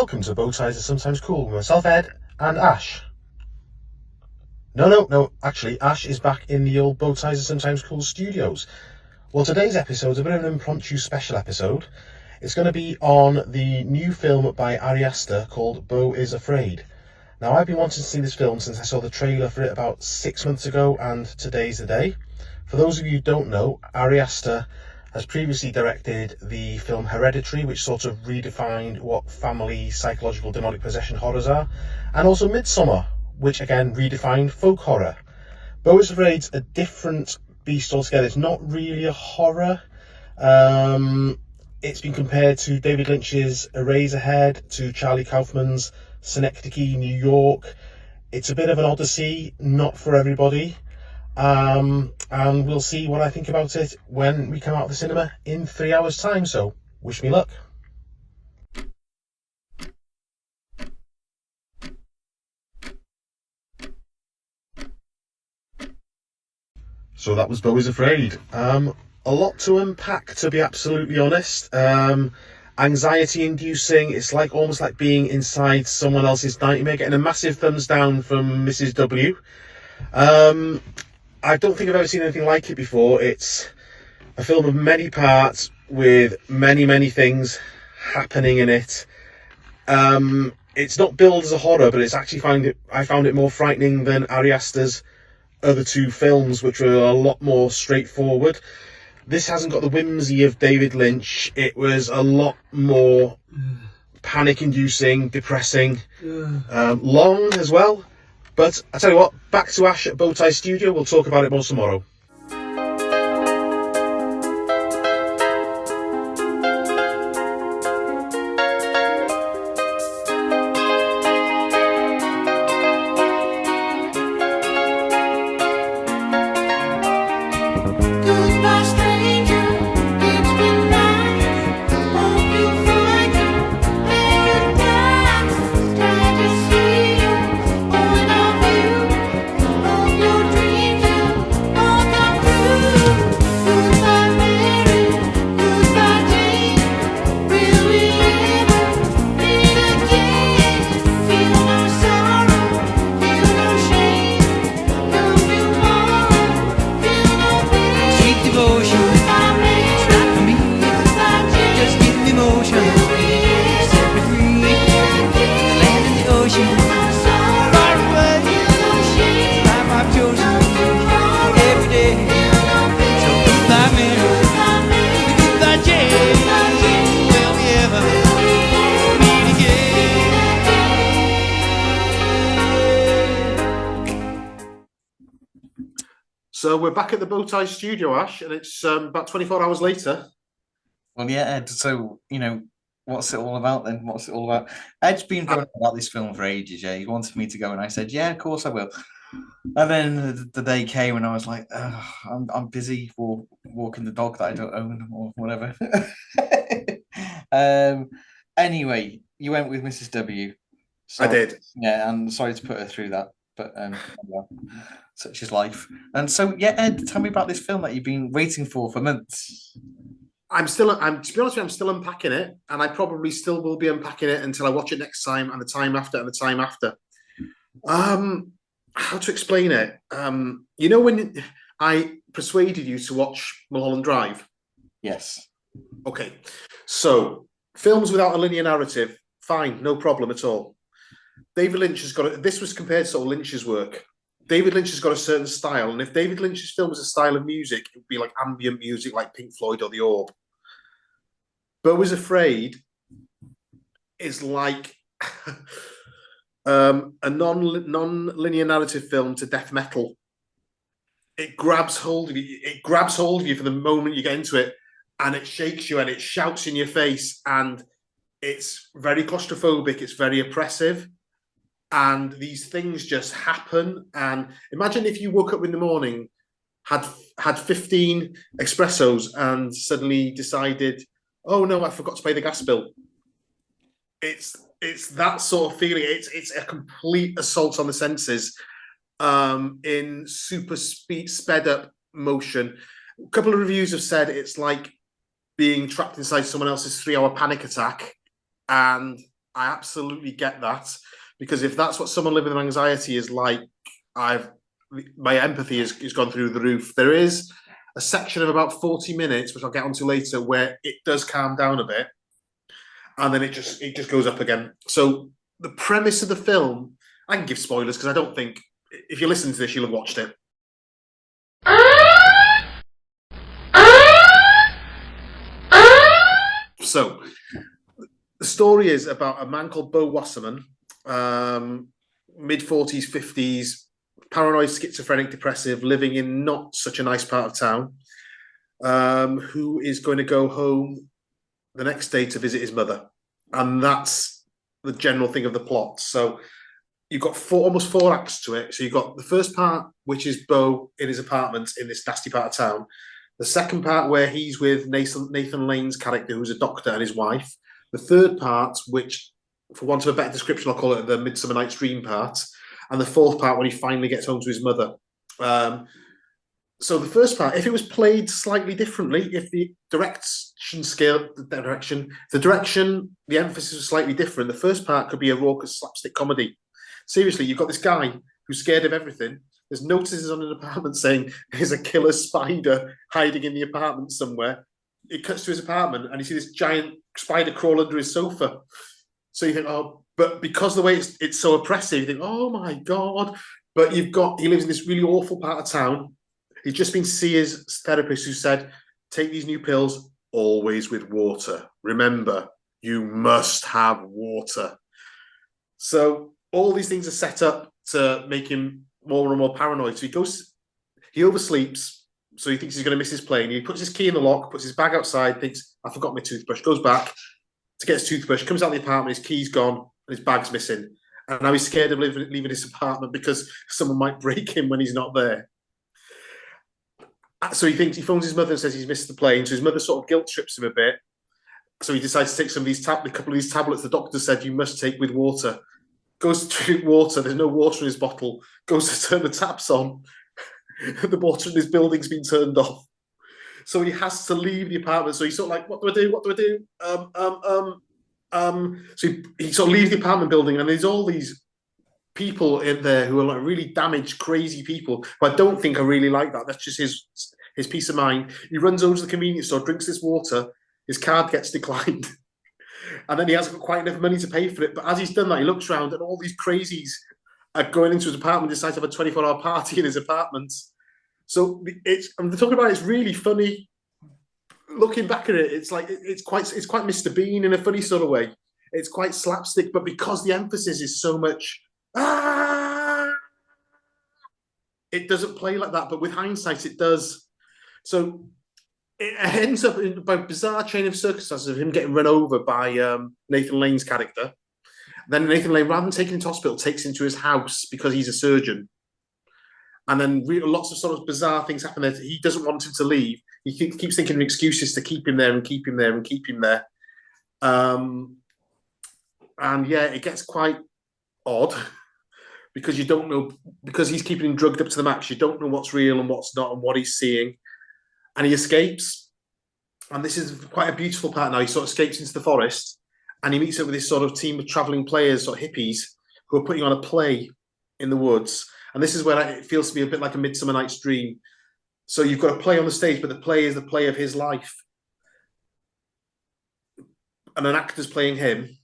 welcome to Bow Ties Are Sometimes Cool with myself, Ed, and Ash. No, actually, Ash is back in the old Bow Ties Are Sometimes Cool studios. Well, today's episode is a bit of an impromptu special episode. It's going to be on the new film by Ari Aster called Beau is Afraid. Now, I've been wanting to see this film since I saw the trailer for it about 6 months ago, and today's the day. For those of you who don't know, Ari Aster has previously directed the film Hereditary, which sort of redefined what family, psychological, demonic possession horrors are, and also Midsommar, which again redefined folk horror. Beau is Afraid's a different beast altogether. It's not really a horror. It's been compared to David Lynch's Eraserhead, to Charlie Kaufman's Synecdoche, New York. It's a bit of an odyssey, not for everybody. And we'll see what I think about it when we come out of the cinema in 3 hours' time, so wish me luck. So that was Beau is Afraid. A lot to unpack, to be absolutely honest. Anxiety inducing. It's like almost like being inside someone else's nightmare. Getting a massive thumbs down from Mrs. W. I don't think I've ever seen anything like it before. It's a film of many parts with many things happening in it. It's not billed as a horror, but it's actually I found it more frightening than Ari Aster's other two films, which were a lot more straightforward. This hasn't got the whimsy of David Lynch. It was a lot more panic-inducing, depressing, long as well. But I tell you what, back to Ash at Bowtie Studio. We'll talk about it more tomorrow. So we're back at the Bowtie Studio, Ash, and it's about 24 hours later. Well, yeah, Ed, so, what's it all about then? What's it all about? Ed's been going about this film for ages, yeah. He wanted me to go, and I said, yeah, of course I will. And then the day came, and I was like, I'm busy walking the dog that I don't own or whatever. Anyway, you went with Mrs. W. So, I did. Yeah, and sorry to put her through that, but yeah, such is life. And so, yeah, Ed, tell me about this film that you've been waiting for months. To be honest with you, I'm still unpacking it, and I probably still will be unpacking it until I watch it next time, and the time after, and the time after. How to explain it? When I persuaded you to watch Mulholland Drive? Yes. Okay. So, films without a linear narrative, fine, no problem at all. David Lynch has got this was compared to sort of Lynch's work. David Lynch has got a certain style, and if David Lynch's film was a style of music, it would be like ambient music, like Pink Floyd or The Orb. Beau is Afraid is like a non-linear narrative film to death metal. It grabs hold of you. It grabs hold of you for the moment you get into it, and it shakes you and it shouts in your face, and it's very claustrophobic. It's very oppressive. And these things just happen. And imagine if you woke up in the morning, had 15 espressos, and suddenly decided, oh no, I forgot to pay the gas bill. It's that sort of feeling. It's a complete assault on the senses, in super sped up motion. A couple of reviews have said it's like being trapped inside someone else's 3-hour panic attack, and I absolutely get that, because if that's what someone living with anxiety is like, I've my empathy has gone through the roof. There is a section of about 40 minutes, which I'll get onto later, where it does calm down a bit, and then it just goes up again. So the premise of the film, I can give spoilers because I don't think if you're listening to this, you'll have watched it. So the story is about a man called Beau Wasserman, mid 40s, 50s, paranoid, schizophrenic, depressive, living in not such a nice part of town, who is going to go home the next day to visit his mother. And that's the general thing of the plot. So you've got almost 4 acts to it. So you've got the first part, which is Beau in his apartment in this nasty part of town. The second part, where he's with Nathan Lane's character, who's a doctor, and his wife. The third part, which, for want of a better description, I'll call it the Midsummer Night's Dream part. And the fourth part, when he finally gets home to his mother. So the first part, if it was played slightly differently, if the direction, the emphasis was slightly different, the first part could be a raucous slapstick comedy. Seriously, you've got this guy who's scared of everything. There's notices on an apartment saying there's a killer spider hiding in the apartment somewhere. It cuts to his apartment and you see this giant spider crawl under his sofa. So you think, oh, but because the way it's so oppressive, you think, oh my God. But he lives in this really awful part of town. He's just been to see his therapist, who said, take these new pills always with water. Remember, you must have water. So all these things are set up to make him more and more paranoid. So he oversleeps. So he thinks he's going to miss his plane. He puts his key in the lock, puts his bag outside, thinks, I forgot my toothbrush, goes back to get his toothbrush, comes out of the apartment, his key's gone, and his bag's missing. And now he's scared of leaving his apartment because someone might break him when he's not there. So he phones his mother and says he's missed the plane. So his mother sort of guilt trips him a bit. So he decides to take a couple of these tablets the doctor said you must take with water. Goes to drink water. There's no water in his bottle. Goes to turn the taps on. The water in his building's been turned off. So he has to leave the apartment. So he's sort of like, what do I do? What do I do? So he sort of leaves the apartment building, and there's all these people in there who are like really damaged, crazy people who I don't think are really like that. That's just his peace of mind. He runs over to the convenience store, drinks this water, his card gets declined, and then he hasn't got quite enough money to pay for it. But as he's done that, he looks around and all these crazies are going into his apartment, decides to have a 24-hour party in his apartment. So I'm talking about it's really funny. Looking back at it, it's like it's quite Mr. Bean in a funny sort of way. It's quite slapstick, but because the emphasis is so much, it doesn't play like that. But with hindsight, it does. So it ends up by a bizarre chain of circumstances of him getting run over by Nathan Lane's character. Then Nathan Lane, rather than taking him to hospital, takes him to his house because he's a surgeon. And then lots of sort of bizarre things happen there. He doesn't want him to leave. He keeps thinking of excuses to keep him there and keep him there and keep him there. And yeah, it gets quite odd because you don't know, because he's keeping him drugged up to the max. You don't know what's real and what's not and what he's seeing. And he escapes. And this is quite a beautiful part now. He sort of escapes into the forest and he meets up with this sort of team of traveling players or hippies who are putting on a play in the woods. And this is where it feels to be a bit like a Midsummer Night's Dream. So you've got a play on the stage, but the play is the play of his life. And an actor's playing him.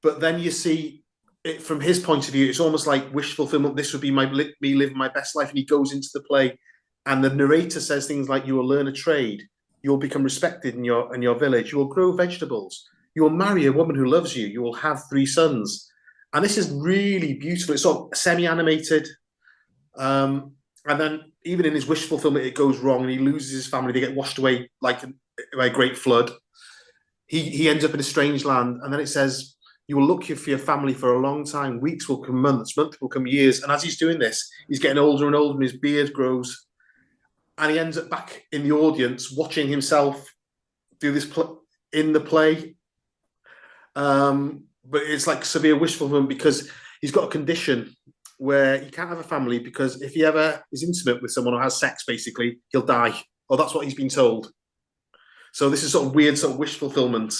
But then you see it from his point of view, it's almost like wish fulfillment. This would be me living my best life. And he goes into the play. And the narrator says things like, you will learn a trade. You'll become respected in your village. You will grow vegetables. You will marry a woman who loves you. You will have 3 sons. And this is really beautiful. It's sort of semi-animated. And then even in his wish fulfillment, it goes wrong and he loses his family. They get washed away like by a great flood. He ends up in a strange land. And then it says, you will look for your family for a long time. Weeks will come months, months will come years. And as he's doing this, he's getting older and older and his beard grows. And he ends up back in the audience watching himself do this in the play. But it's like severe wish fulfillment because he's got a condition where he can't have a family because if he ever is intimate with someone or has sex, basically, he'll die. Or that's what he's been told. So this is sort of weird sort of wish fulfillment.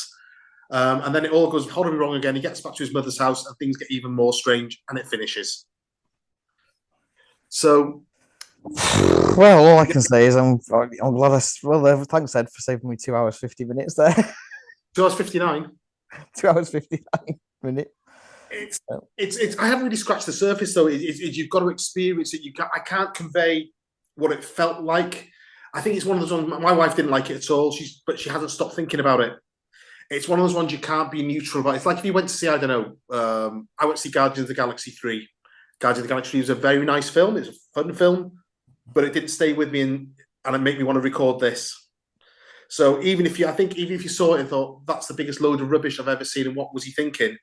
And then it all goes horribly wrong again. He gets back to his mother's house and things get even more strange and it finishes. So, well, all I can say is I'm glad thanks, Ed, for saving me 2 hours, 50 minutes there. 2 hours 59. 2 hours, 59 minutes. It's. I haven't really scratched the surface though. You've got to experience it. I can't convey what it felt like. I think it's one of those ones. My wife didn't like it at all. But she hasn't stopped thinking about it. It's one of those ones you can't be neutral about. It's like if you went to see, I don't know, I went to see Guardians of the Galaxy 3. Guardians of the Galaxy 3 was a very nice film. It's a fun film, but it didn't stay with me and it made me want to record this. So even if you saw it and thought that's the biggest load of rubbish I've ever seen, and what was he thinking?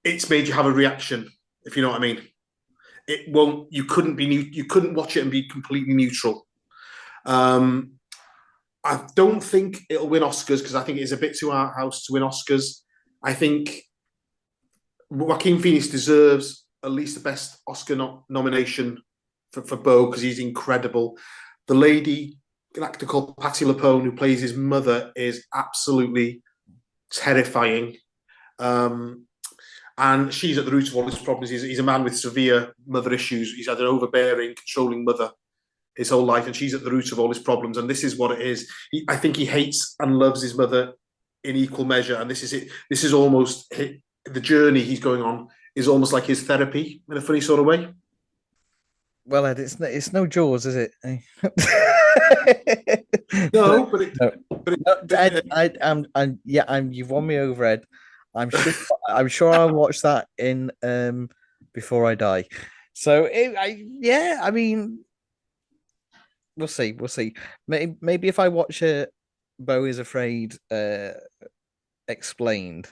It's made you have a reaction, if you know what I mean. It won't. You couldn't watch it and be completely neutral. I don't think it'll win Oscars because I think it is a bit too art house to win Oscars. I think Joaquin Phoenix deserves at least the best Oscar nomination for Beau because he's incredible. The lady, an actor called Patti LuPone, who plays his mother, is absolutely terrifying. And she's at the root of all his problems. He's a man with severe mother issues. He's had an overbearing, controlling mother his whole life, and she's at the root of all his problems. And this is what it is. I think he hates and loves his mother in equal measure. And this is it. This is almost the journey he's going on is almost like his therapy in a funny sort of way. Well, Ed, it's no Jaws, is it? No, Ed, you've won me over, Ed. I'm sure I'll watch that in before I die. So I mean, we'll see. Maybe if I watch Beau is Afraid explained,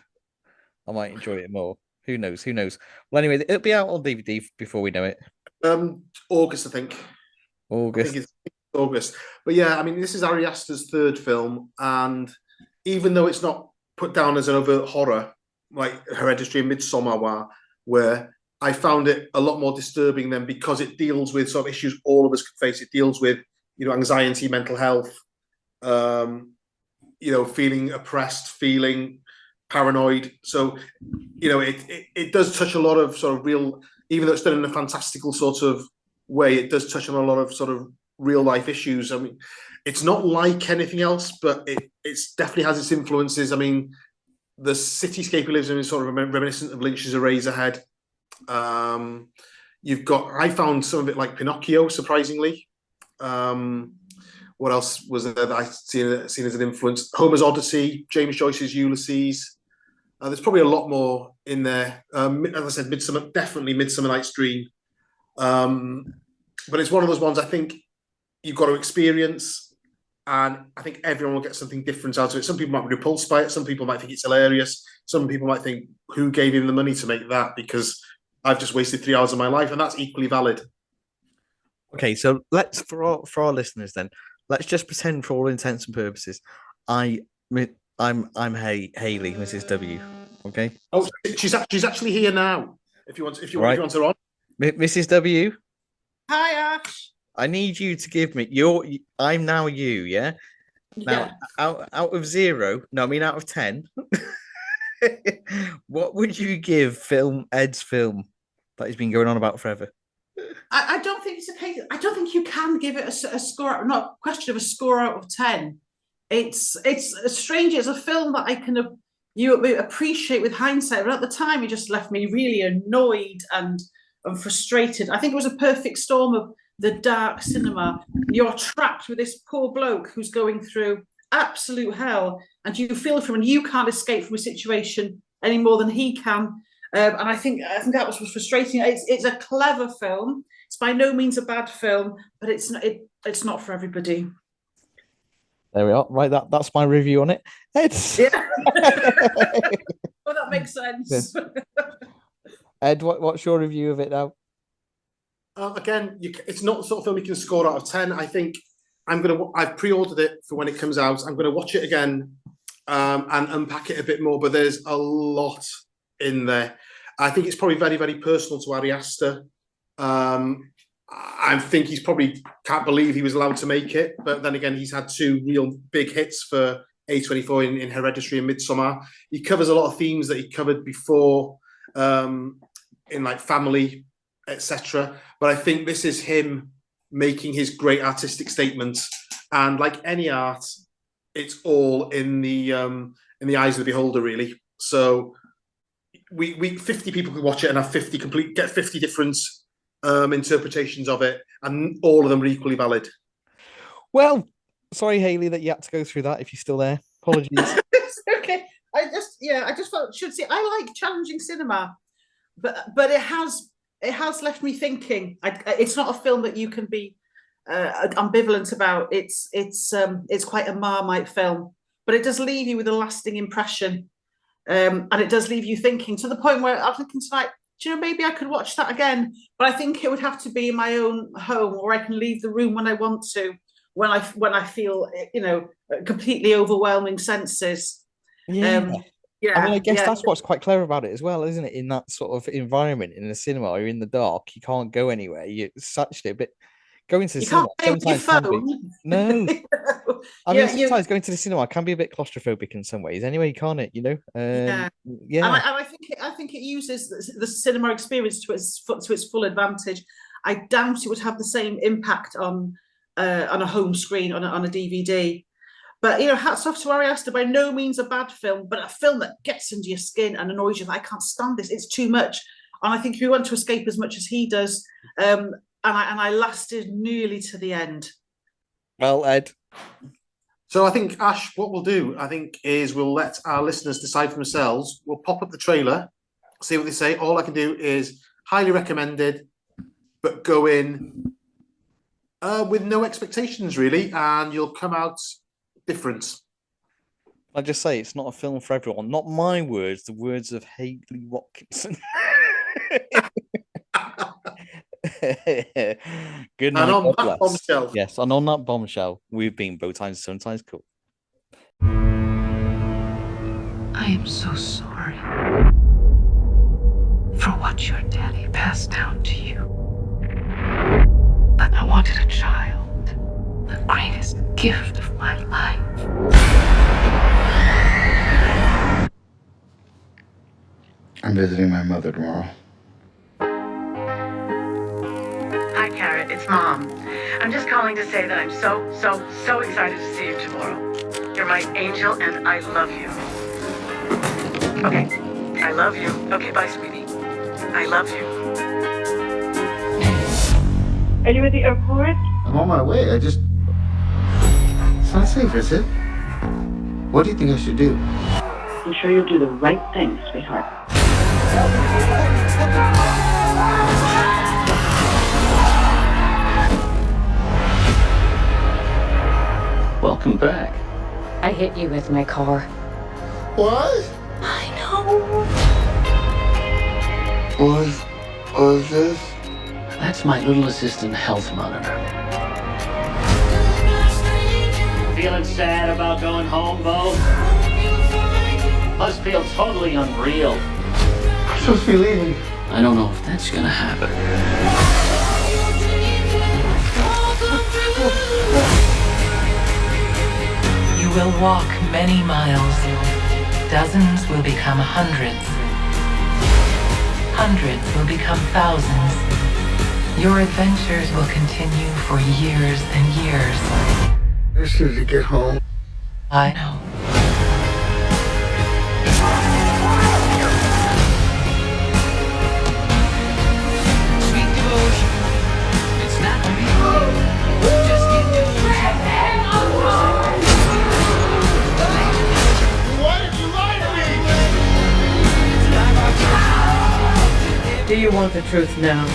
I might enjoy it more. Who knows? Well, anyway, it'll be out on DVD before we know it. August, I think. August. I think it's August. But yeah, I mean, this is Ari Aster's third film, and even though it's not put down as an overt horror like Hereditary and Midsommar where I found it a lot more disturbing than because it deals with sort of issues all of us could face. It deals with, anxiety, mental health, feeling oppressed, feeling paranoid. So, it does touch a lot of sort of real, even though it's done in a fantastical sort of way, it does touch on a lot of sort of real life issues. I mean, it's not like anything else, but it's definitely has its influences. I mean, the cityscape he lives in is sort of reminiscent of Lynch's Eraserhead. I found some of it like Pinocchio, surprisingly. What else was there that I seen as an influence? Homer's Odyssey, James Joyce's Ulysses. There's probably a lot more in there. As I said, definitely Midsummer Night's Dream. But it's one of those ones I think you've got to experience. And I think everyone will get something different out of it. Some people might be repulsed by it. Some people might think it's hilarious. Some people might think, who gave him the money to make that? Because I've just wasted 3 hours of my life. And that's equally valid. Okay, so let's, for our listeners then, let's just pretend for all intents and purposes, I'm Haley, Mrs. W. Okay. Oh, she's actually here now. If you want her on. Mrs. W. Hi, Ash. I need you to give me I'm now you, yeah? Now, out of 0, no, I mean out of 10, what would you give Ed's film that he's been going on about forever? I don't think it's a case. I don't think you can give it a score. Not a question of a score out of 10. It's strange. It's a film that I can you appreciate with hindsight, but at the time, it just left me really annoyed and frustrated. I think it was a perfect storm of the dark cinema. You're trapped with this poor bloke who's going through absolute hell, and you feel for him, and you can't escape from a situation any more than he can. And I think that was frustrating. It's a clever film. It's by no means a bad film, but it's not for everybody. There we are. Right, that's my review on it. Ed. Yeah. Well, that makes sense. Ed, what's your review of it now? Again, it's not the sort of film you can score out of 10. I think I've pre-ordered it for when it comes out. I'm going to watch it again and unpack it a bit more. But there's a lot in there. I think it's probably very, very personal to Ari Aster. I think he's probably can't believe he was allowed to make it. But then again, he's had 2 real big hits for A24 in Hereditary and Midsommar. He covers a lot of themes that he covered before in like family, etc. But I think this is him making his great artistic statements. And like any art, it's all in the eyes of the beholder, really. So we 50 people could watch it and have 50 different interpretations of it, and all of them are equally valid. Well, sorry, Hayley, that you had to go through that. If you're still there, apologies. It's okay. I just felt should see. I like challenging cinema, but it has left me thinking. It's not a film that you can be ambivalent about. It's quite a Marmite film, but it does leave you with a lasting impression, and it does leave you thinking to the point where I'm thinking tonight, do you know, maybe I could watch that again, but I think it would have to be in my own home, or I can leave the room when I want to, when I feel, you know, completely overwhelming senses. Yeah. Yeah, I mean, I guess that's what's quite clever about it as well, isn't it? In that sort of environment, in the cinema or in the dark, you can't go anywhere. You're such a bit. Going to the cinema sometimes can be. No. I mean, sometimes going to the cinema can be a bit claustrophobic in some ways. Anyway, can't it? You know. Yeah. And I think it uses the cinema experience to its full advantage. I doubt it would have the same impact on a home screen on a DVD. But, you know, hats off to Ari Aster. By no means a bad film, but a film that gets under your skin and annoys you. I can't stand this. It's too much. And I think if you want to escape as much as he does, and I lasted nearly to the end. Well, Ed. So I think, Ash, what we'll do, I think, is we'll let our listeners decide for themselves. We'll pop up the trailer, see what they say. All I can do is highly recommended, but go in with no expectations, really, and you'll come out different. I just say it's not a film for everyone. Not my words, the words of Hayley Watkinson. Good night. And on God that bless. bombshell. Yes, and on that bombshell, we've been Beau times sometimes cool. I am so sorry for what your daddy passed down to you. But I wanted a child, the greatest gift of my life. I'm visiting my mother tomorrow. Hi, Carrot. It's Mom. I'm just calling to say that I'm so excited to see you tomorrow. You're my angel, and I love you. Okay. I love you. Okay, bye, sweetie. I love you. Are you at the airport? I'm on my way. It's not safe, is it? What do you think I should do? I'm sure you'll do the right thing, sweetheart. Welcome back. I hit you with my car. What? I know. What was this? That's my little assistant health monitor. Feeling sad about going home, Beau? Must feel totally unreal. I'm supposed to be leaving. I don't know if that's gonna happen. You will walk many miles. Dozens will become hundreds. Hundreds will become thousands. Your adventures will continue for years and years. I just need to get home. I know. Sweet devotion. It's not real. Just get Why did you lie to me? Do you want the truth now?